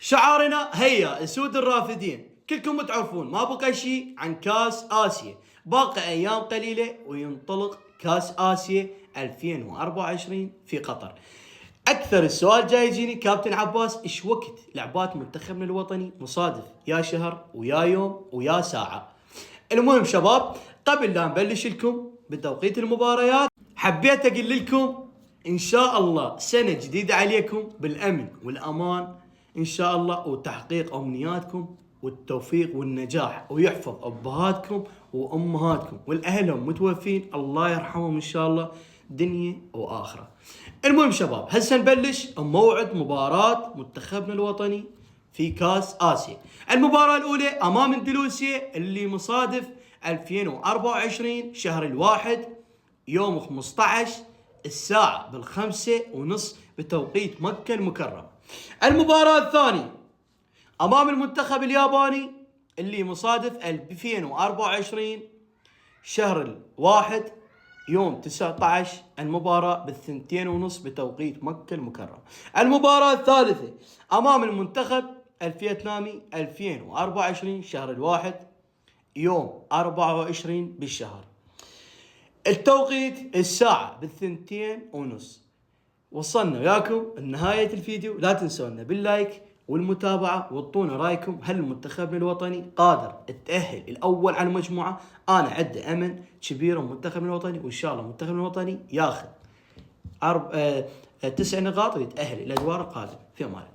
شعارنا هيا اسود الرافدين. كلكم تعرفون ما بقى شيء عن كاس آسيا، باقي أيام قليلة وينطلق كاس آسيا 2024 في قطر. أكثر السؤال جاي يجيني كابتن عباس، إيش وقت لعبات منتخبنا الوطني مصادف يا شهر ويا يوم ويا ساعة؟ المهم شباب، قبل لا نبلش لكم بتوقيت المباريات حبيت أقول لكم إن شاء الله سنة جديدة عليكم بالأمن والأمان إن شاء الله، وتحقيق أمنياتكم والتوفيق والنجاح، ويحفظ أبهاتكم وأمهاتكم والأهلهم متوفين الله يرحمهم إن شاء الله دنيا وآخرة. المهم شباب، هسه نبلش موعد مباراة منتخبنا الوطني في كاس آسيا. المباراة الأولى أمام اندونيسيا اللي مصادف 2024 شهر الواحد يوم 15 الساعة ب5:30 بتوقيت مكة المكرمة. المباراة الثانية أمام المنتخب الياباني اللي مصادف 2024 شهر الواحد يوم 19 المباراة ب2:30 بتوقيت مكة المكرمة. المباراة الثالثة أمام المنتخب الفيتنامي 2024 شهر الواحد يوم 24 بالشهر، التوقيت الساعة ب2:30. وصلنا وياكم لنهاية الفيديو، لا تنسونا باللايك والمتابعة وطونا رايكم. هل منتخبنا الوطني قادر يتأهل الأول على المجموعة؟ أنا عندي أمل كبير منتخبنا الوطني، وإن شاء الله منتخبنا الوطني ياخذ 9 نقاط ويتأهل إلى الأدوار القادمة. في أمان.